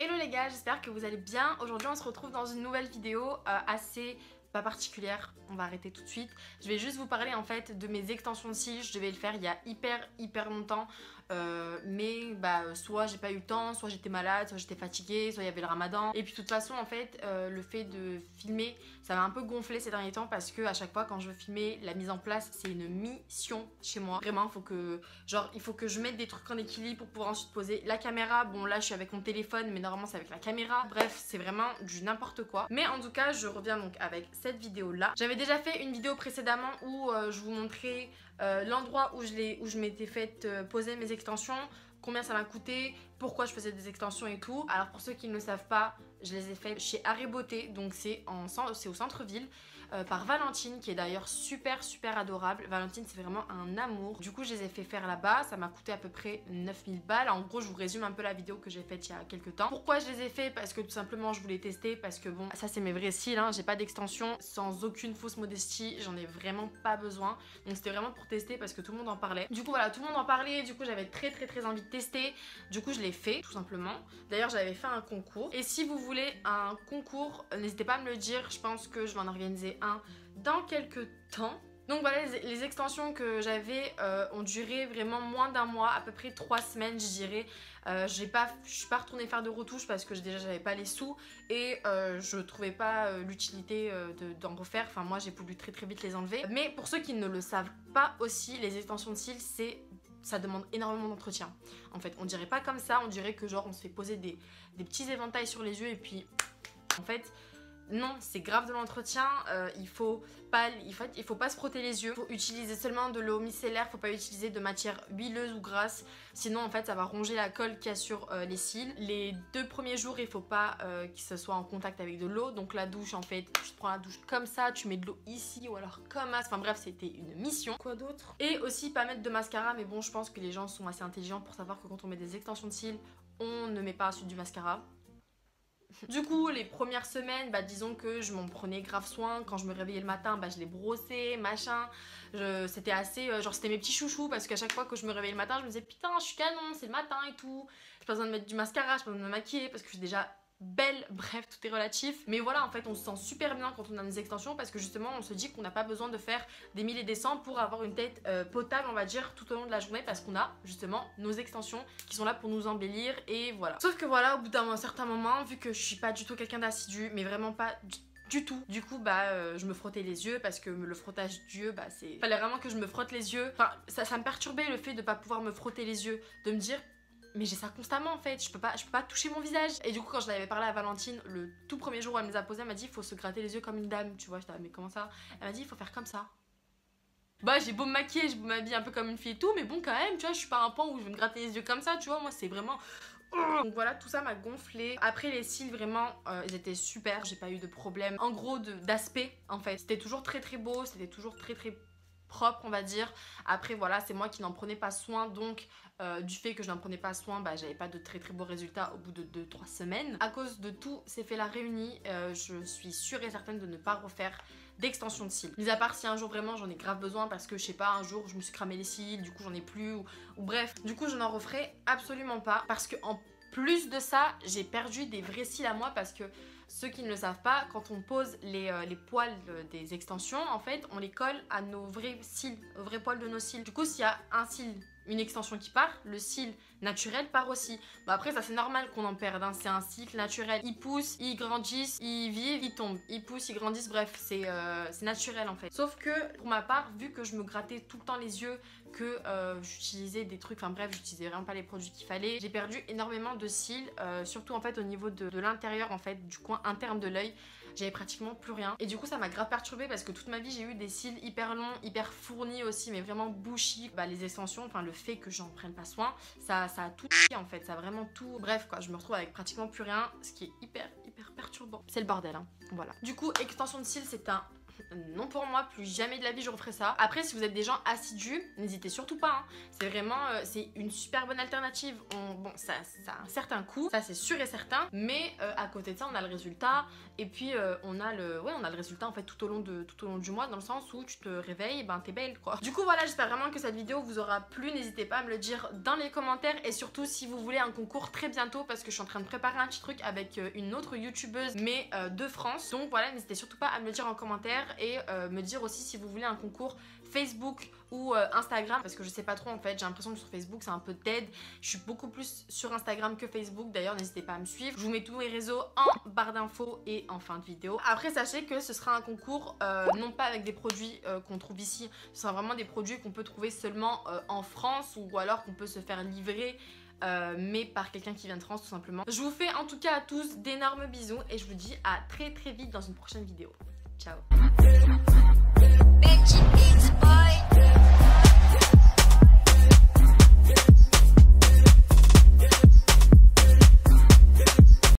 Hello les gars, j'espère que vous allez bien. Aujourd'hui on se retrouve dans une nouvelle vidéo assez pas particulière, on va arrêter tout de suite. Je vais juste vous parler en fait de mes extensions de cils. Je devais le faire il y a hyper longtemps, mais soit j'ai pas eu le temps, soit j'étais malade, soit j'étais fatiguée, soit il y avait le ramadan. Et puis de toute façon en fait le fait de filmer ça m'a un peu gonflé ces derniers temps parce que à chaque fois quand je veux filmer, la mise en place c'est une mission chez moi. Vraiment il faut que je mette des trucs en équilibre pour pouvoir ensuite poser la caméra. Bon là je suis avec mon téléphone mais normalement c'est avec la caméra. Bref c'est vraiment du n'importe quoi. Mais en tout cas je reviens donc avec cette vidéo là. J'avais déjà fait une vidéo précédemment où je vous montrais l'endroit où je m'étais fait poser mes extensions, combien ça m'a coûté, pourquoi je faisais des extensions et tout. Alors pour ceux qui ne le savent pas, je les ai fait chez Arrêt Beauté, donc c'est au centre-ville, par Valentine qui est d'ailleurs super adorable. Valentine c'est vraiment un amour. Du coup je les ai fait faire là-bas, ça m'a coûté à peu près 9000 balles. En gros je vous résume un peu la vidéo que j'ai faite il y a quelques temps. Pourquoi je les ai fait? Parce que tout simplement je voulais tester, parce que bon ça c'est mes vrais cils, hein. J'ai pas d'extension, sans aucune fausse modestie, j'en ai vraiment pas besoin. Donc c'était vraiment pour tester parce que tout le monde en parlait. Du coup voilà, tout le monde en parlait, du coup j'avais très envie de tester. Du coup je l'ai fait tout simplement. D'ailleurs j'avais fait un concours. Et si vous voulez un concours, n'hésitez pas à me le dire, je pense que je vais en organiser un dans quelques temps. Donc voilà, les extensions que j'avais ont duré vraiment moins d'un mois, à peu près 3 semaines je dirais. Je suis pas retournée faire de retouches parce que déjà j'avais pas les sous et je trouvais pas l'utilité d'en refaire. Enfin moi j'ai voulu très vite les enlever. Mais pour ceux qui ne le savent pas aussi, les extensions de cils ça demande énormément d'entretien. En fait on dirait pas comme ça, on dirait que genre on se fait poser des petits éventails sur les yeux et puis en fait non, c'est grave de l'entretien, il faut pas se frotter les yeux, il faut utiliser seulement de l'eau micellaire, faut pas utiliser de matière huileuse ou grasse, sinon en fait ça va ronger la colle qu'il y a sur les cils. Les 2 premiers jours il faut pas que ce soit en contact avec de l'eau, donc la douche en fait, tu te prends la douche comme ça, tu mets de l'eau ici ou alors comme ça, enfin bref c'était une mission. Quoi d'autre? Et aussi pas mettre de mascara, mais bon je pense que les gens sont assez intelligents pour savoir que quand on met des extensions de cils, on ne met pas ensuite du mascara. Du coup les premières semaines disons que je m'en prenais grave soin. Quand je me réveillais le matin je les brossais machin, c'était assez genre c'était mes petits chouchous parce qu'à chaque fois que je me réveillais le matin je me disais putain je suis canon, c'est le matin et tout, j'ai pas besoin de mettre du mascara, j'ai pas besoin de me maquiller parce que je suis déjà belle, bref tout est relatif. Mais voilà en fait on se sent super bien quand on a des extensions parce que justement on se dit qu'on n'a pas besoin de faire des 1000 et des cents pour avoir une tête potable on va dire tout au long de la journée, parce qu'on a justement nos extensions qui sont là pour nous embellir et voilà. Sauf que voilà au bout d'un certain moment, vu que je suis pas du tout quelqu'un d'assidu, mais vraiment pas du tout. Du coup je me frottais les yeux parce que le frottage d'yeux fallait vraiment que je me frotte les yeux. Enfin ça me perturbait le fait de pas pouvoir me frotter les yeux, de me dire mais j'ai ça constamment en fait, je peux pas toucher mon visage. Et du coup quand je l'avais parlé à Valentine le tout premier jour où elle me les a posés, elle m'a dit il faut se gratter les yeux comme une dame, tu vois. J'étais mais comment ça? Elle m'a dit il faut faire comme ça. J'ai beau me maquiller, je m'habille un peu comme une fille et tout, mais bon quand même tu vois, je suis pas à un point où je vais me gratter les yeux comme ça, tu vois. Moi c'est vraiment... Donc voilà, tout ça m'a gonflé. Après les cils vraiment ils étaient super, j'ai pas eu de problème en gros d'aspect en fait. C'était toujours très beau, c'était toujours très propre on va dire. Après voilà c'est moi qui n'en prenais pas soin, donc du fait que je n'en prenais pas soin j'avais pas de très beaux résultats au bout de 2-3 semaines. À cause de tout ces faits là réunis, je suis sûre et certaine de ne pas refaire d'extension de cils. Mis à part si un jour vraiment j'en ai grave besoin parce que je sais pas, un jour je me suis cramé les cils, du coup j'en ai plus ou bref, du coup je n'en referai absolument pas parce que en plus de ça j'ai perdu des vrais cils à moi. Parce que ceux qui ne le savent pas, quand on pose les poils des extensions en fait on les colle à nos vrais cils, aux vrais poils de nos cils. Du coup s'il y a un cil, une extension qui part, le cil naturel part aussi. Après ça c'est normal qu'on en perde, hein. C'est un cycle naturel, ils poussent, ils grandissent, ils vivent, ils tombent, ils poussent, ils grandissent, bref c'est naturel en fait. Sauf que pour ma part, vu que je me grattais tout le temps les yeux, que j'utilisais des trucs, enfin bref j'utilisais vraiment pas les produits qu'il fallait, j'ai perdu énormément de cils, surtout en fait au niveau de l'intérieur en fait, du coin interne de l'œil. J'avais pratiquement plus rien et du coup ça m'a grave perturbée parce que toute ma vie j'ai eu des cils hyper longs, hyper fournis aussi, mais vraiment bushy. Les extensions, enfin le fait que j'en prenne pas soin, ça a tout en fait, ça a vraiment tout, bref quoi, je me retrouve avec pratiquement plus rien, ce qui est hyper perturbant. C'est le bordel hein, voilà. Du coup extension de cils c'est un non pour moi, plus jamais de la vie je referai ça. Après, si vous êtes des gens assidus, n'hésitez surtout pas, hein. C'est vraiment, c'est une super bonne alternative. Bon, ça a un certain coût, ça c'est sûr et certain, mais à côté de ça, on a le résultat, et puis on a le résultat en fait tout au long du mois, dans le sens où tu te réveilles, et ben t'es belle quoi. Du coup voilà, j'espère vraiment que cette vidéo vous aura plu, n'hésitez pas à me le dire dans les commentaires, et surtout si vous voulez un concours très bientôt, parce que je suis en train de préparer un petit truc avec une autre youtubeuse, mais de France. Donc voilà, n'hésitez surtout pas à me le dire en commentaire, et me dire aussi si vous voulez un concours Facebook ou Instagram, parce que je sais pas trop en fait, j'ai l'impression que sur Facebook c'est un peu dead. Je suis beaucoup plus sur Instagram que Facebook, d'ailleurs n'hésitez pas à me suivre. Je vous mets tous les réseaux en barre d'infos et en fin de vidéo. Après sachez que ce sera un concours non pas avec des produits qu'on trouve ici, ce sera vraiment des produits qu'on peut trouver seulement en France, ou alors qu'on peut se faire livrer mais par quelqu'un qui vient de France tout simplement. Je vous fais en tout cas à tous d'énormes bisous, et je vous dis à très vite dans une prochaine vidéo. Ciao.